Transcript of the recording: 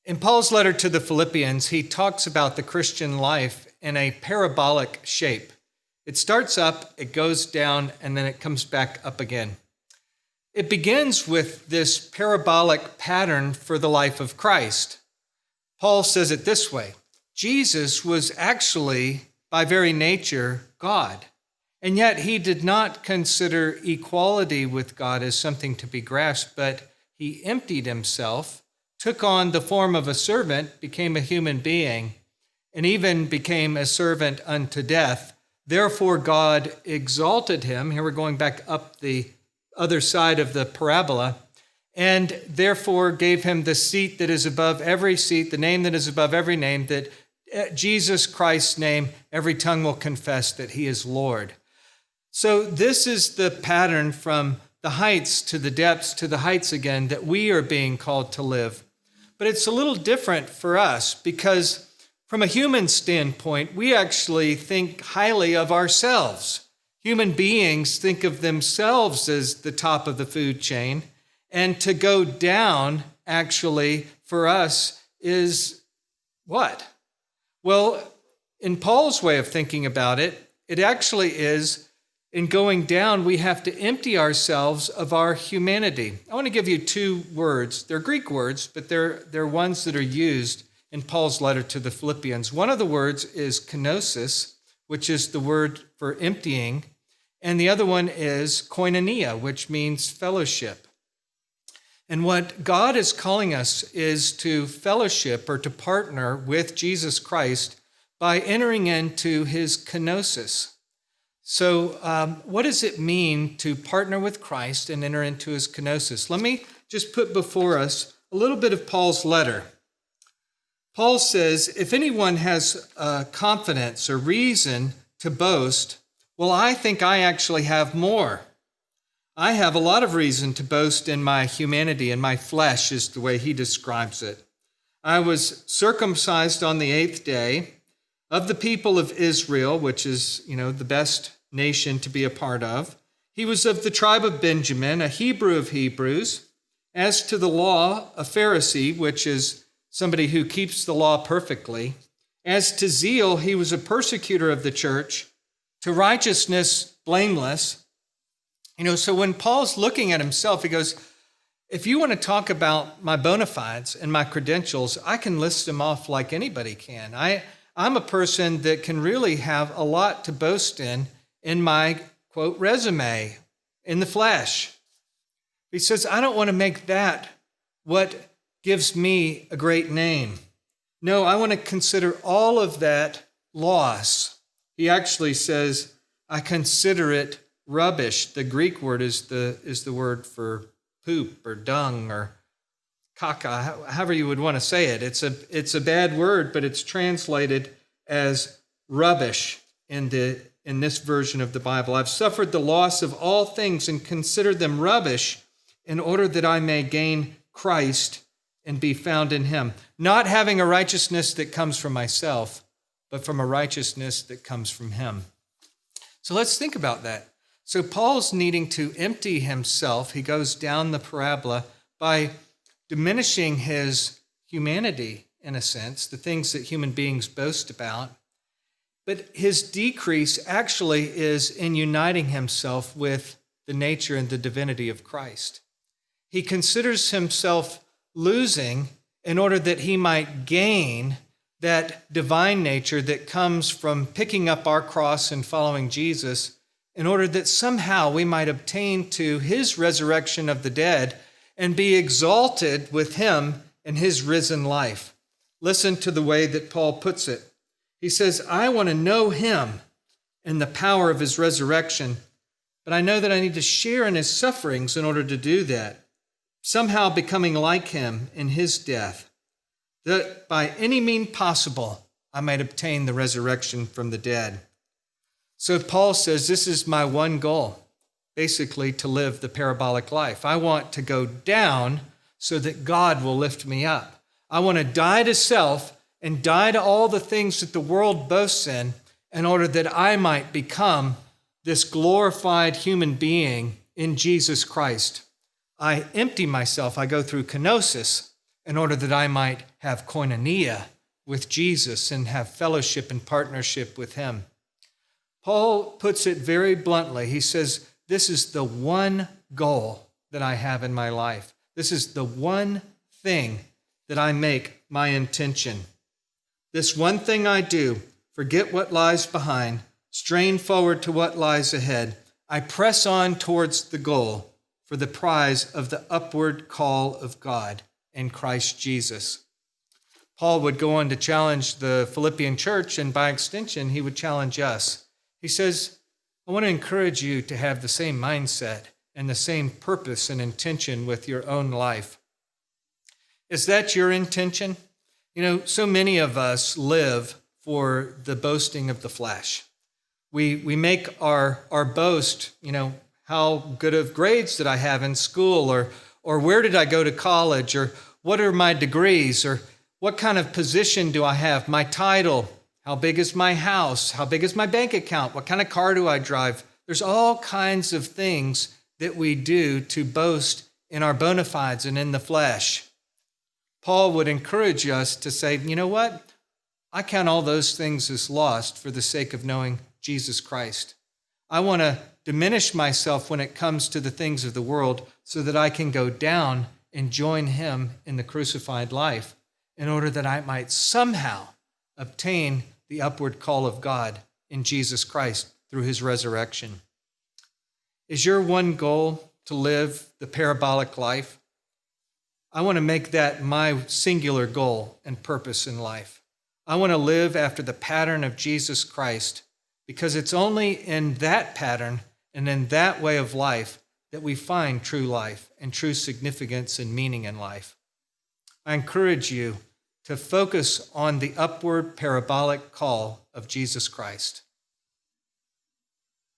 In Paul's letter to the Philippians, he talks about the Christian life in a parabolic shape. It starts up, it goes down, and then it comes back up again. It begins with this parabolic pattern for the life of Christ. Paul says it this way: Jesus was actually, by very nature, God, and yet he did not consider equality with God as something to be grasped, but he emptied himself, took on the form of a servant, became a human being, and even became a servant unto death. Therefore, God exalted him. Here we're going back up the other side of the parabola, and therefore gave him the seat that is above every seat, the name that is above every name, that Jesus Christ's name, every tongue will confess that he is Lord. So this is the pattern from the heights to the depths to the heights again that we are being called to live. But it's a little different for us because from a human standpoint, we actually think highly of ourselves. Human beings think of themselves as the top of the food chain, and to go down actually for us is what? Well, in Paul's way of thinking about it, it actually is in going down, we have to empty ourselves of our humanity. I want to give you two words. They're Greek words, but they're ones that are used in Paul's letter to the Philippians. One of the words is kenosis, which is the word for emptying, and the other one is koinonia, which means fellowship. And what God is calling us is to fellowship or to partner with Jesus Christ by entering into his kenosis. So what does it mean to partner with Christ and enter into his kenosis? Let me just put before us a little bit of Paul's letter. Paul says, if anyone has confidence or reason to boast, well, I think I actually have more. I have a lot of reason to boast in my humanity, and my flesh is the way he describes it. I was circumcised on the 8th day of the people of Israel, which is, the best nation to be a part of. He was of the tribe of Benjamin, a Hebrew of Hebrews. As to the law, a Pharisee, which is somebody who keeps the law perfectly. As to zeal, he was a persecutor of the church. To righteousness, blameless. So when Paul's looking at himself, he goes, if you want to talk about my bona fides and my credentials, I can list them off like anybody can. I'm a person that can really have a lot to boast in my, quote, resume, in the flesh. He says, I don't want to make that what gives me a great name. No, I want to consider all of that loss. He actually says, I consider it rubbish. The Greek word is the word for poop or dung or caca, however you would want to say it. It's a bad word, but it's translated as rubbish in this version of the Bible. I've suffered the loss of all things and considered them rubbish in order that I may gain Christ and be found in him, not having a righteousness that comes from myself, but from a righteousness that comes from him. So let's think about that. So Paul's needing to empty himself. He goes down the parabola by diminishing his humanity, in a sense, the things that human beings boast about. But his decrease actually is in uniting himself with the nature and the divinity of Christ. He considers himself losing in order that he might gain that divine nature that comes from picking up our cross and following Jesus, in order that somehow we might obtain to his resurrection of the dead and be exalted with him in his risen life. Listen to the way that Paul puts it. He says, I want to know him and the power of his resurrection, but I know that I need to share in his sufferings in order to do that, somehow becoming like him in his death, that by any means possible I might obtain the resurrection from the dead. So Paul says, this is my one goal, basically to live the parabolic life. I want to go down so that God will lift me up. I want to die to self and die to all the things that the world boasts in order that I might become this glorified human being in Jesus Christ. I empty myself. I go through kenosis, in order that I might have koinonia with Jesus and have fellowship and partnership with him. Paul puts it very bluntly. He says, this is the one goal that I have in my life. This is the one thing that I make my intention. This one thing I do, forget what lies behind, strain forward to what lies ahead. I press on towards the goal for the prize of the upward call of God in Christ Jesus. Paul would go on to challenge the Philippian church, and by extension, he would challenge us. He says, I want to encourage you to have the same mindset and the same purpose and intention with your own life. Is that your intention? You know, so many of us live for the boasting of the flesh. We make our boast, how good of grades did I have in school, or where did I go to college, or what are my degrees, or what kind of position do I have, my title, how big is my house, how big is my bank account, what kind of car do I drive? There's all kinds of things that we do to boast in our bona fides and in the flesh. Paul would encourage us to say, you know what? I count all those things as lost for the sake of knowing Jesus Christ. I want to diminish myself when it comes to the things of the world so that I can go down and join him in the crucified life in order that I might somehow obtain the upward call of God in Jesus Christ through his resurrection. Is your one goal to live the parabolic life? I want to make that my singular goal and purpose in life. I want to live after the pattern of Jesus Christ, because it's only in that pattern and in that way of life that we find true life and true significance and meaning in life. I encourage you to focus on the upward parabolic call of Jesus Christ.